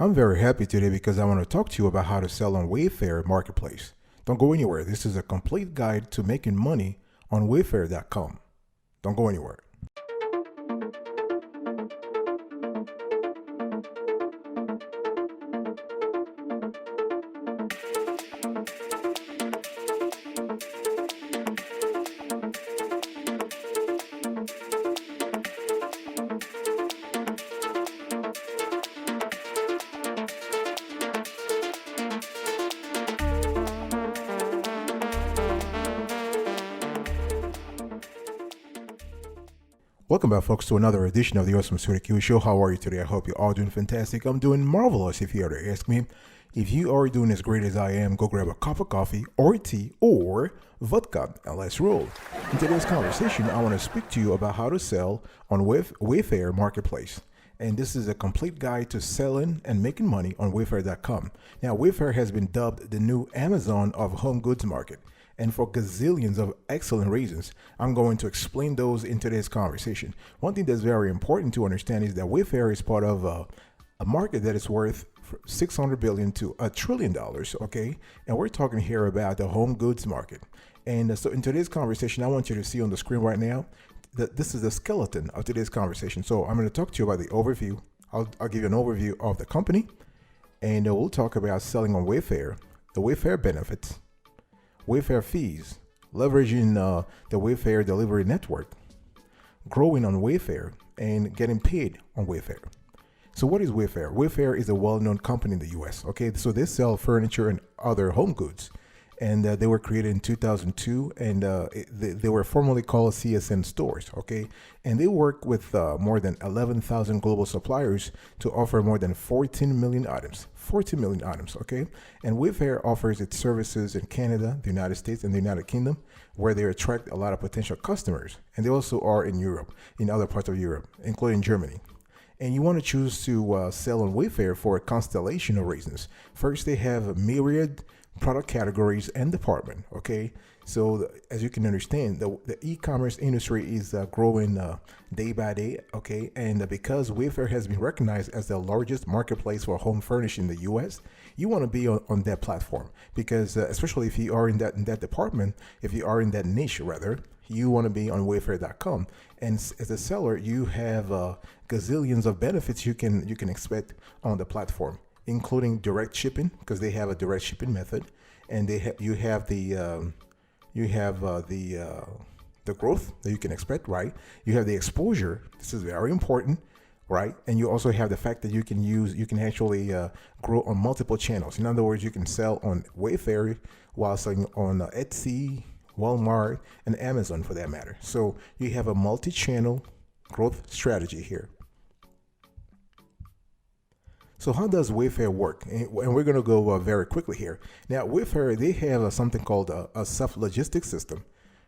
I'm very happy today because I want to talk to you about how to sell on Wayfair Marketplace. Don't go anywhere. This is a complete guide to making money on Wayfair.com. Don't go anywhere. Welcome back, folks, to another edition of the Awesome Student Q Show. How are you today? I hope you're all doing fantastic. I'm doing marvelous. If you are to ask me, if you are doing as great as I am, go grab a cup of coffee or tea or vodka and let's roll. In today's conversation, I want to speak to you about how to sell on Wayfair Marketplace. And this is a complete guide to selling and making money on Wayfair.com. Now, Wayfair has been dubbed the new Amazon of home goods market. And for gazillions of excellent reasons, I'm going to explain those in today's conversation. One thing that's very important to understand is that Wayfair is part of a market that is worth $600 billion to $1 trillion, okay? And we're talking here about the home goods market. And so in today's conversation, I want you to see on the screen right now that this is the skeleton of today's conversation. So I'm going to talk to you about the overview. I'll give you an overview of the company, and we'll talk about selling on Wayfair, the Wayfair benefits, Wayfair fees, leveraging the Wayfair delivery network, growing on Wayfair, and getting paid on Wayfair. So what is Wayfair? Wayfair is a well-known company in the US, okay? So they sell furniture and other home goods. And they were created in 2002, and they were formerly called CSN stores, okay? And they work with more than 11,000 global suppliers to offer more than 14 million items, okay? And Wayfair offers its services in Canada, the United States, and the United Kingdom, where they attract a lot of potential customers. And they also are in Europe, in other parts of Europe, including Germany. And you want to choose to sell on Wayfair for a constellation of reasons. First, they have a myriad product categories and department, okay? So as you can understand, the e-commerce industry is growing day by day, okay? And because Wayfair has been recognized as the largest marketplace for home furnishing in the US, you want to be on that platform because especially if you are in that department, if you are in that niche rather, you want to be on Wayfair.com. And as a seller, you have gazillions of benefits you can expect on the platform, including direct shipping because they have a direct shipping method, and you have the growth that you can expect, right? You have the exposure. This is very important, right? And you also have the fact that you can actually grow on multiple channels. In other words, you can sell on Wayfair while selling on Etsy, Walmart, and Amazon for that matter. So you have a multi-channel growth strategy here. So how does Wayfair work? And we're going to go very quickly here. Now, Wayfair, they have something called a self-logistics system.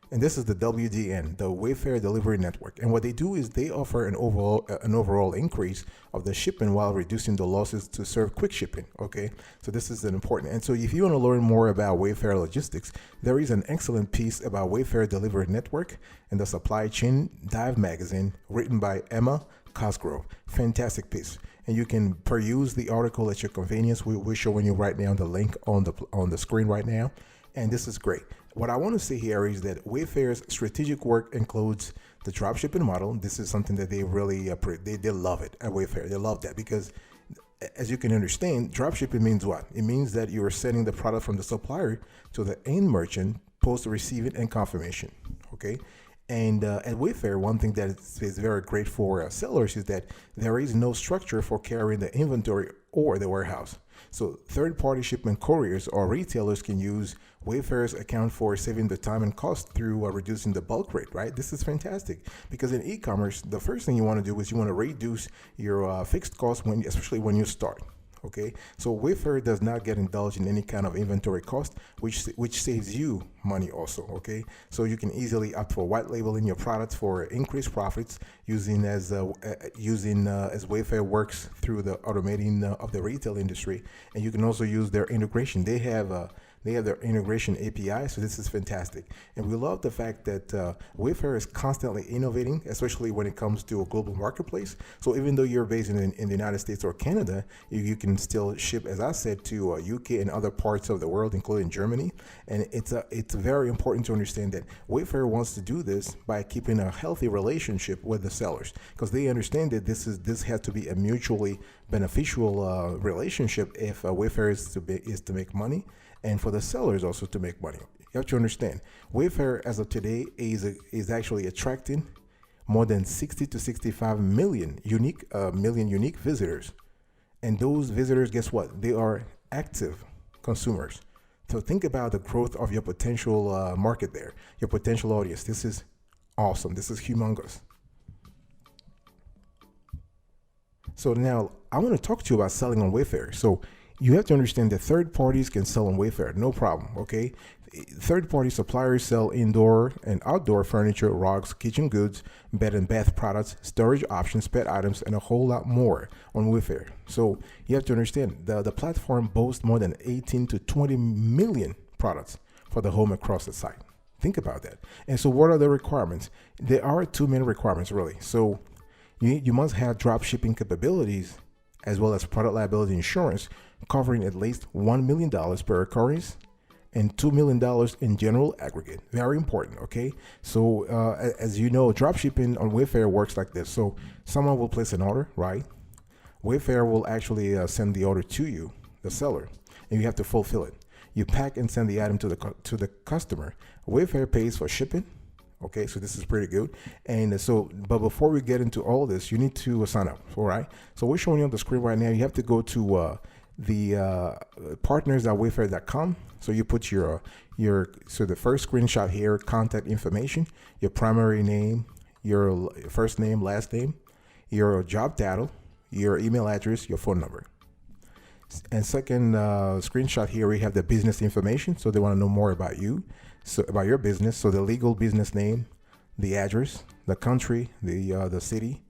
And this is the WDN, the Wayfair Delivery Network. And what they do is they offer an overall increase of the shipping while reducing the losses to serve quick shipping, okay? So this is an important. And so if you want to learn more about Wayfair logistics, there is an excellent piece about Wayfair Delivery Network in the Supply Chain Dive magazine written by Emma Cosgrove. Fantastic piece. And you can peruse the article at your convenience. We're showing you right now the link on the screen right now. And this is great. What I want to say here is that Wayfair's strategic work includes the dropshipping model. This is something that they really they love it at Wayfair. They love that because, as you can understand, dropshipping means what? It means that you are sending the product from the supplier to the end merchant post receiving and confirmation. Okay. And at Wayfair, one thing that is very great for sellers is that there is no structure for carrying the inventory or the warehouse. So third-party shipment couriers or retailers can use Wayfair's account for saving the time and cost through reducing the bulk rate, right? This is fantastic because in e-commerce, the first thing you want to do is you want to reduce your fixed costs, especially when you start. Okay, so Wayfair does not get indulged in any kind of inventory cost, which saves you money also. Okay, so you can easily opt for white labeling your products for increased profits using as Wayfair works through the automating of the retail industry, and you can also use their integration. They have They have their integration API, so this is fantastic. And we love the fact that Wayfair is constantly innovating, especially when it comes to a global marketplace. So even though you're based in the United States or Canada, you can still ship, as I said, to UK and other parts of the world, including Germany. And it's very important to understand that Wayfair wants to do this by keeping a healthy relationship with the sellers, because they understand that this has to be a mutually beneficial relationship if Wayfair is to make money, and for the sellers also to make money. You have to understand, Wayfair as of today is actually attracting more than 60 to 65 million unique visitors, and those visitors, guess what? They are active consumers. So think about the growth of your potential market there, your potential audience. This is awesome. This is humongous. So now I want to talk to you about selling on Wayfair. So you have to understand that third parties can sell on Wayfair, no problem, okay? Third party suppliers sell indoor and outdoor furniture, rugs, kitchen goods, bed and bath products, storage options, pet items, and a whole lot more on Wayfair. So you have to understand the platform boasts more than 18 to 20 million products for the home across the site. Think about that. And so what are the requirements? There are two main requirements, really. So you must have drop shipping capabilities as well as product liability insurance covering at least $1 million per occurrence and $2 million in general aggregate. Very important, okay? So as you know, drop shipping on Wayfair works like this. So someone will place an order, right? Wayfair will actually send the order to you, the seller, and you have to fulfill it. You pack and send the item to the customer. Wayfair pays for shipping. Okay, so this is pretty good. And so, but before we get into all this, you need to sign up, all right? So we're showing you on the screen right now. You have to go to the partners.wayfair.com. So you put so the first screenshot here, contact information, your primary name, your first name, last name, your job title, your email address, your phone number. And second screenshot here, we have the business information. So they want to know more about you, so about your business. So the legal business name, the address, the country, the city,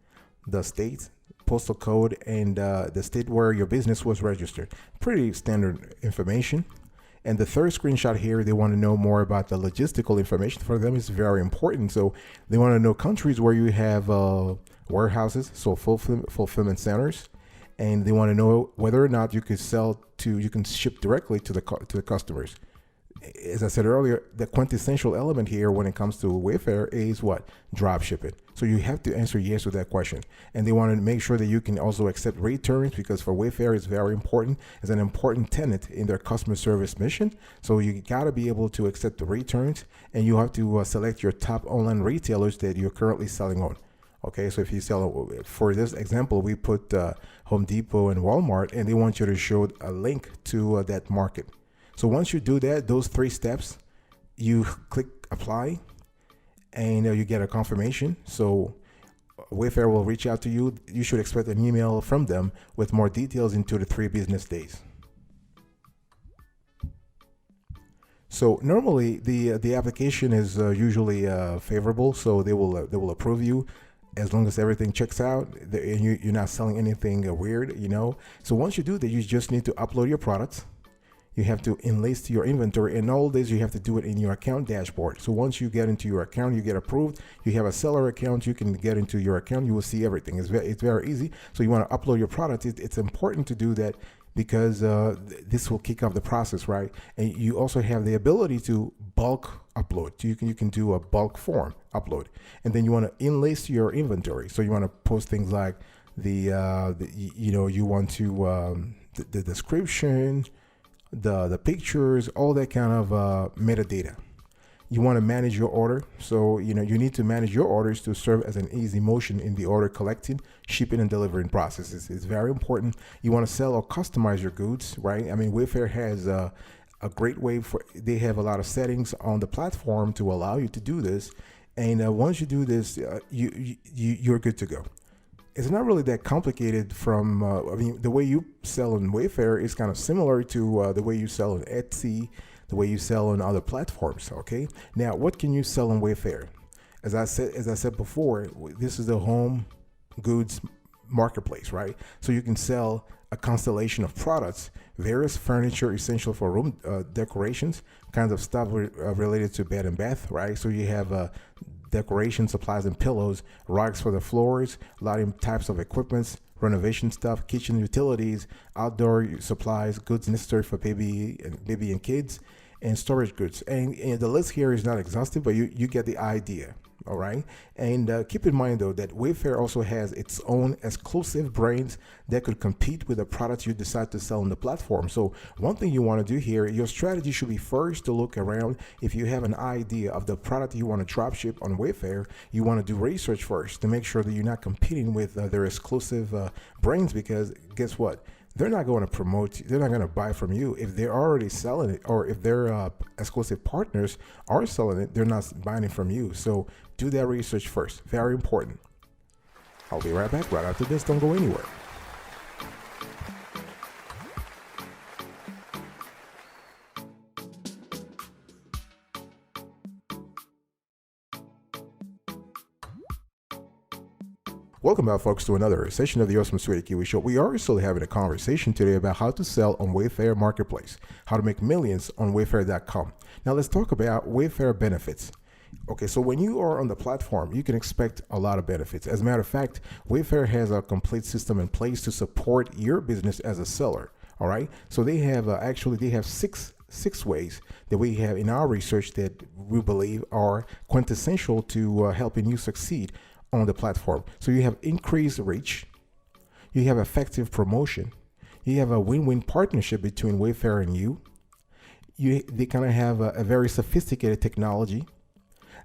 the state, postal code, and the state where your business was registered. Pretty standard information. And the third screenshot here, they want to know more about the logistical information. For them, it's very important. So they want to know countries where you have warehouses, so fulfillment centers. And they want to know whether or not you can ship directly to the customers. As I said earlier, the quintessential element here when it comes to Wayfair is what? Drop shipping. So you have to answer yes to that question. And they want to make sure that you can also accept returns, because for Wayfair it's very important. It's an important tenet in their customer service mission. So you got to be able to accept the returns, and you have to select your top online retailers that you're currently selling on. Okay, so if you sell, for this example, we put Home Depot and Walmart, and they want you to show a link to that market. So once you do that, those 3 steps, you click apply, and you get a confirmation. So Wayfair will reach out to you. You should expect an email from them with more details in 2 to 3 business days. So normally the application is usually favorable, so they will approve you as long as everything checks out and you're not selling anything weird, you know. So once you do that, you just need to upload your products. You have to enlist your inventory, and all this you have to do it in your account dashboard. So once you get into your account, you get approved. You have a seller account, you can get into your account. You will see everything. It's very easy. So you want to upload your product. It's important to do that because this will kick off the process, right? And you also have the ability to bulk upload. So you can do a bulk form upload, and then you want to enlist your inventory. So you want to post things like you want to the description, the pictures, all that kind of metadata. You want to manage your order. So, you need to manage your orders to serve as an easy motion in the order collecting, shipping, and delivering processes. It's very important. You want to sell or customize your goods, right? I mean, Wayfair has a great way they have a lot of settings on the platform to allow you to do this. And once you do this, you're good to go. It's not really that complicated the way you sell on Wayfair is kind of similar to the way you sell on Etsy, the way you sell on other platforms, okay? Now, what can you sell on Wayfair? As I said before, this is the home goods marketplace, right? So you can sell a constellation of products, various furniture essential for room decorations, kinds of stuff related to bed and bath, right? So you have decoration supplies and pillows, rugs for the floors, lighting types of equipments, renovation stuff, kitchen utilities, outdoor supplies, goods necessary for baby and kids, and storage goods. And the list here is not exhaustive, but you get the idea. All right. And keep in mind, though, that Wayfair also has its own exclusive brands that could compete with the products you decide to sell on the platform. So one thing you want to do here, your strategy should be first to look around. If you have an idea of the product you want to drop ship on Wayfair, you want to do research first to make sure that you're not competing with their exclusive brands, because guess what? They're not going to promote, they're not going to buy from you if they're already selling it, or if their exclusive partners are selling it, they're not buying it from you. So do that research first. Very important. I'll be right back right after this. Don't go anywhere. Welcome back, folks, to another session of the Awesome Sweetie Kiwi Show. We are still having a conversation today about how to sell on Wayfair Marketplace, how to make millions on Wayfair.com. Now let's talk about Wayfair benefits. Okay, so when you are on the platform, you can expect a lot of benefits. As a matter of fact, Wayfair has a complete system in place to support your business as a seller. All right, so they have six ways that we have in our research that we believe are quintessential to helping you succeed on the platform. So you have increased reach, you have effective promotion, you have a win-win partnership between Wayfair and you. They kind of have a very sophisticated technology.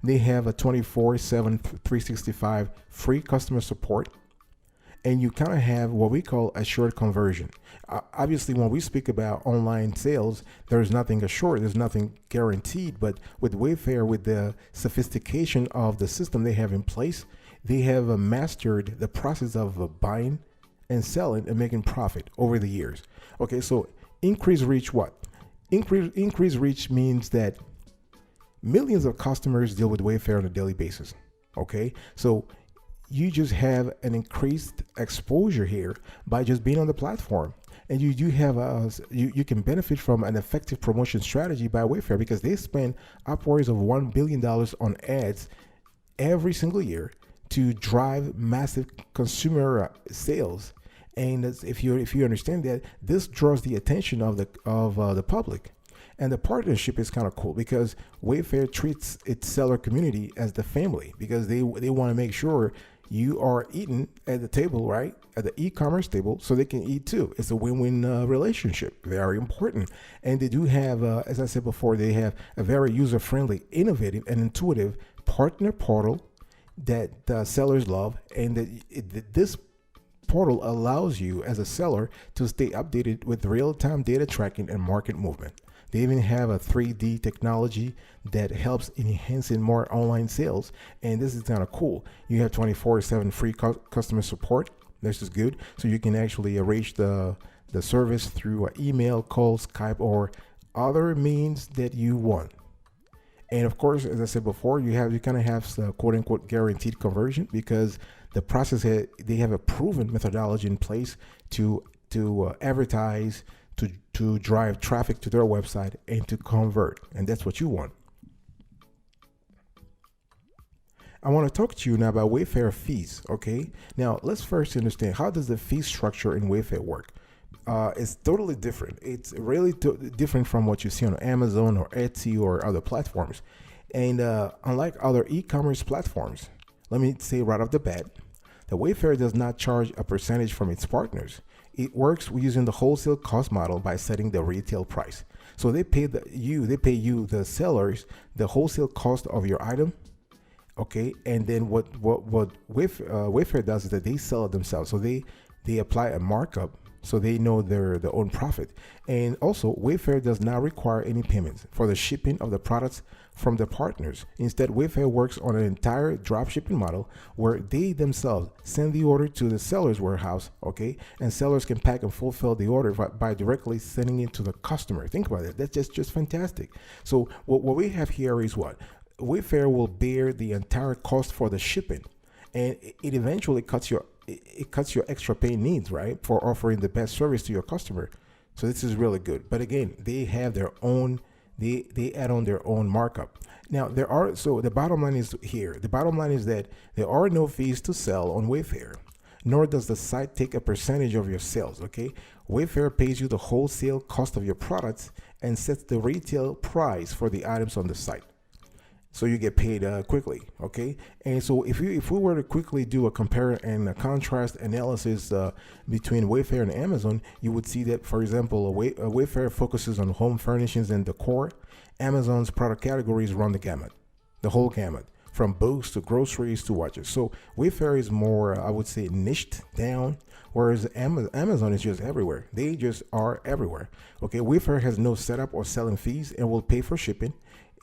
They have a 24/7 365 free customer support, and you kind of have what we call assured conversion. Obviously, when we speak about online sales, there's nothing assured, there's nothing guaranteed. But with Wayfair, with the sophistication of the system they have in place, they have mastered the process of buying and selling and making profit over the years. Okay, so increased reach, what? Increased reach means that millions of customers deal with Wayfair on a daily basis. Okay, so you just have an increased exposure here by just being on the platform. And you do have you can benefit from an effective promotion strategy by Wayfair, because they spend upwards of $1 billion on ads every single year to drive massive consumer sales. And if you understand that, this draws the attention of the public. And the partnership is kind of cool because Wayfair treats its seller community as the family, because they want to make sure you are eating at the table, right? At the e-commerce table, so they can eat too. It's a win-win relationship. Very important. And they do have, as I said before, they have a very user-friendly, innovative, and intuitive partner portal that sellers love, and that this portal allows you as a seller to stay updated with real-time data tracking and market movement. They even have a 3D technology that helps in enhancing more online sales, and this is kind of cool. You have 24/7 free customer support. This is good, so you can actually arrange the service through email, call, Skype, or other means that you want. And of course, as I said before, you kind of have quote unquote guaranteed conversion, because the process they have a proven methodology in place to advertise, to drive traffic to their website and to convert, and that's what you want. I want to talk to you now about Wayfair fees. Okay, now let's first understand, how does the fee structure in Wayfair work? It's totally different. It's really different from what you see on Amazon or Etsy or other platforms. And unlike other e-commerce platforms, let me say right off the bat, the Wayfair does not charge a percentage from its partners. It works using the wholesale cost model by setting the retail price. So they pay you, the sellers, the wholesale cost of your item. Okay, and then what Wayfair does is that they sell it themselves. So they apply a markup, so they know their own profit. And also, Wayfair does not require any payments for the shipping of the products from the partners. Instead, Wayfair works on an entire drop shipping model where they themselves send the order to the seller's warehouse, okay? And sellers can pack and fulfill the order by directly sending it to the customer. Think about it. That's just fantastic. So what we have here is what? Wayfair will bear the entire cost for the shipping, and it eventually cuts your it cuts your extra pay needs, right, for offering the best service to your customer. So this is really good. But again, they have their own, they add on their own markup. Now there are, so the bottom line is here. The bottom line is that there are no fees to sell on Wayfair, nor does the site take a percentage of your sales. Okay, Wayfair pays you the wholesale cost of your products and sets the retail price for the items on the site, so you get paid quickly. Okay, and so if we were to quickly do a compare and a contrast analysis between Wayfair and Amazon, you would see that, for example, Wayfair focuses on home furnishings and decor. Amazon's product categories run the whole gamut, from books to groceries to watches. So Wayfair is more, I would say, niched down, whereas Amazon is just everywhere. They just are everywhere. Okay, Wayfair has no setup or selling fees and will pay for shipping.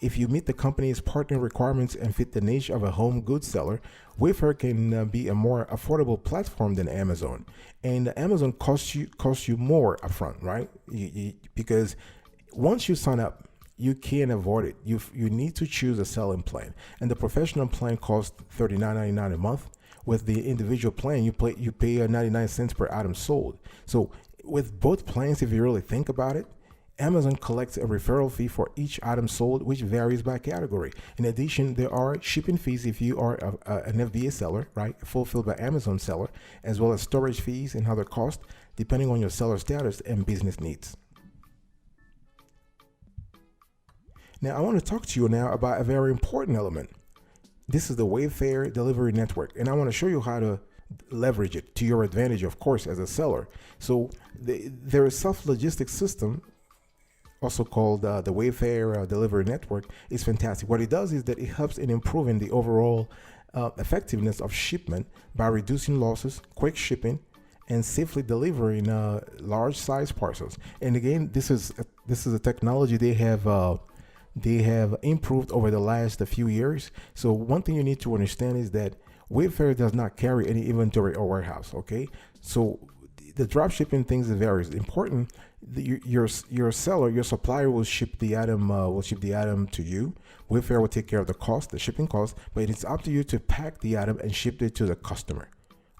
If you meet the company's partner requirements and fit the niche of a home goods seller, Wayfair can be a more affordable platform than Amazon. And Amazon costs you more upfront, right? Because once you sign up, you can't avoid it. You need to choose a selling plan, and the professional plan costs $39.99 a month. With the individual plan, you pay 99 cents per item sold. So with both plans, if you really think about it, Amazon collects a referral fee for each item sold, which varies by category. In addition, there are shipping fees if you are an FBA seller, right, fulfilled by Amazon seller, as well as storage fees and other costs, depending on your seller status and business needs. Now, I want to talk to you now about a very important element. This is the Wayfair delivery network, and I want to show you how to leverage it to your advantage, of course, as a seller. So their self-logistics system, also called the Wayfair delivery network, is fantastic. What it does is that it helps in improving the overall effectiveness of shipment by reducing losses, quick shipping, and safely delivering large size parcels. And again, this is a technology they have improved over the last few years. So one thing you need to understand is that Wayfair does not carry any inventory or warehouse. Okay, so the drop shipping things is very important. Your seller, your supplier will ship the item to you. Wayfair will take care of the cost, the shipping cost, but it's up to you to pack the item and ship it to the customer.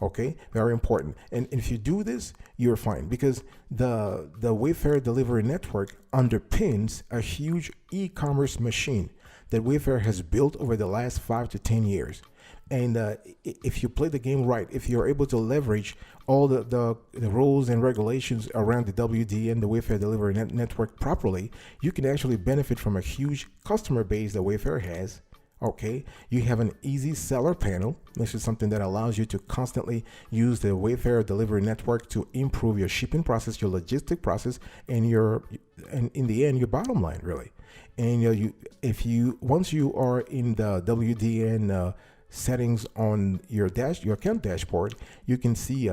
Okay, very important. And if you do this, you're fine, because the Wayfair delivery network underpins a huge e-commerce machine that Wayfair has built over the last 5 to 10 years. And if you play the game right, if you're able to leverage all the rules and regulations around the WDN, the Wayfair delivery network properly, you can actually benefit from a huge customer base that Wayfair has. Okay, you have an easy seller panel. This is something that allows you to constantly use the Wayfair delivery network to improve your shipping process, your logistic process, and in the end, your bottom line, really. And once you are in the WDN settings on your account dashboard, you can see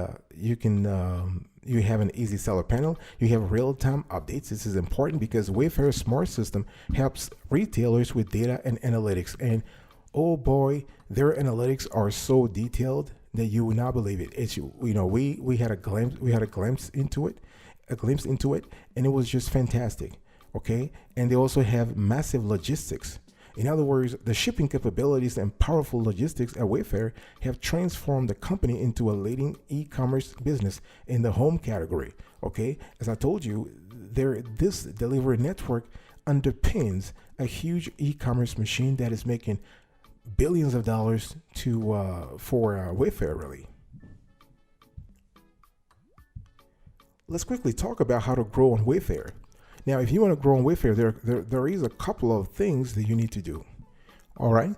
you have an easy seller panel. You have real-time updates. This is important because Wayfair's smart system helps retailers with data and analytics. And oh boy, their analytics are so detailed that you will not believe it. It's, we had a glimpse into it, and it was just fantastic. Okay, and they also have massive logistics. In other words, the shipping capabilities and powerful logistics at Wayfair have transformed the company into a leading e-commerce business in the home category. Okay, as I told you, this delivery network underpins a huge e-commerce machine that is making billions of dollars for Wayfair, really. Let's quickly talk about how to grow on Wayfair. Now, if you want to grow on Wayfair, there is a couple of things that you need to do. All right.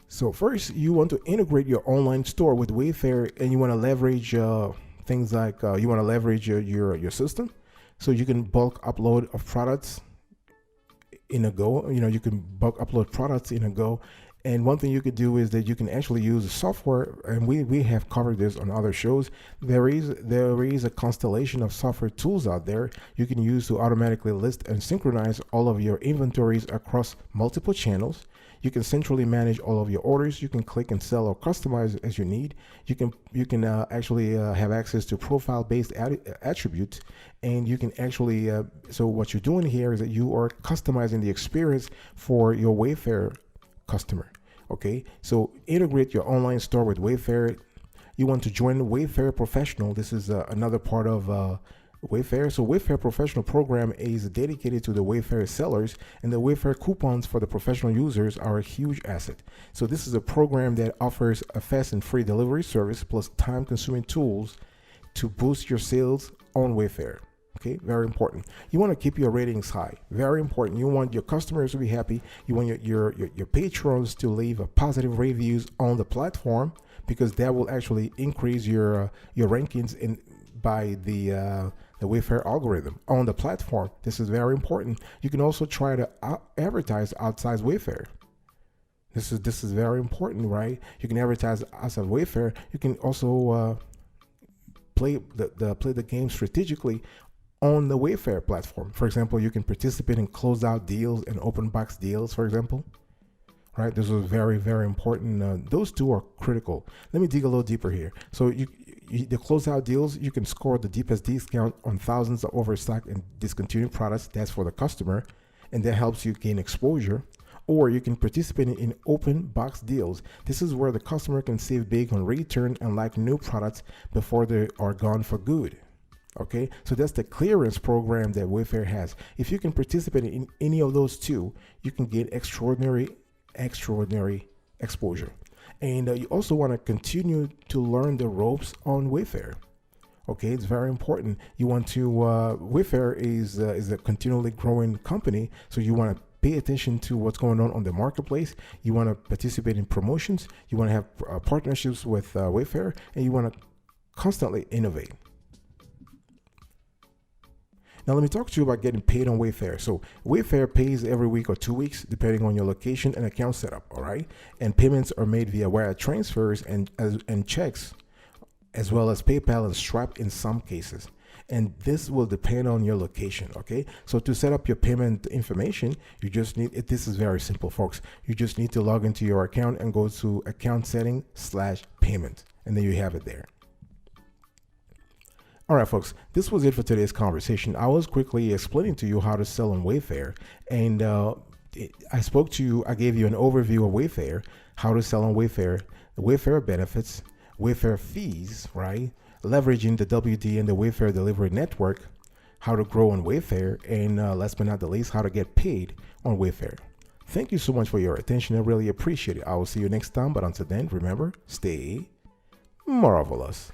So first, you want to integrate your online store with Wayfair, and you want to leverage things like your system, so you can bulk upload of products in a go. You can bulk upload products in a go. And one thing you could do is that you can actually use software, and we have covered this on other shows. There is a constellation of software tools out there you can use to automatically list and synchronize all of your inventories across multiple channels. You can centrally manage all of your orders. You can click and sell or customize as you need. You can actually have access to profile-based attributes, and you can actually. So what you're doing here is that you are customizing the experience for your Wayfair customer. Okay, so integrate your online store with Wayfair. you want to join Wayfair Professional. This is another part of Wayfair. So Wayfair Professional program is dedicated to the Wayfair sellers, and the Wayfair coupons for the professional users are a huge asset. So this is a program that offers a fast and free delivery service plus time-consuming tools to boost your sales on Wayfair. Okay, very important. You want to keep your ratings high. Very important. You want your customers to be happy. You want your patrons to leave a positive reviews on the platform, because that will actually increase your rankings by the Wayfair algorithm on the platform. This is very important. You can also try to advertise outside Wayfair. This is very important, right? You can advertise outside Wayfair. You can also play the game strategically on the Wayfair platform. For example, you can participate in closeout deals and open box deals, for example. Right? This is very, very important. Those two are critical. Let me dig a little deeper here. So the closeout deals, you can score the deepest discount on thousands of overstocked and discontinued products. That's for the customer, and that helps you gain exposure. Or you can participate in open box deals. This is where the customer can save big on return and like new products before they are gone for good. Okay, so that's the clearance program that Wayfair has. If you can participate in any of those two, you can get extraordinary exposure. And you also want to continue to learn the ropes on Wayfair. Okay, it's very important. You want to Wayfair is a continually growing company, so you want to pay attention to what's going on the marketplace. You want to participate in promotions. You want to have partnerships with Wayfair, and you want to constantly innovate. Now let me talk to you about getting paid on Wayfair. So Wayfair pays every week or 2 weeks, depending on your location and account setup. All right, and payments are made via wire transfers and checks, as well as PayPal and Stripe in some cases. And this will depend on your location. Okay, so to set up your payment information, you just need it. This is very simple, folks. You just need to log into your account and go to account setting/payment, and then you have it there. All right, folks, this was it for today's conversation. I was quickly explaining to you how to sell on Wayfair, and I gave you an overview of Wayfair, how to sell on Wayfair, the Wayfair benefits, Wayfair fees, right? Leveraging the WD and the Wayfair delivery network, how to grow on Wayfair, and last but not the least, how to get paid on Wayfair. Thank you so much for your attention. I really appreciate it. I will see you next time, but until then, remember, stay marvelous.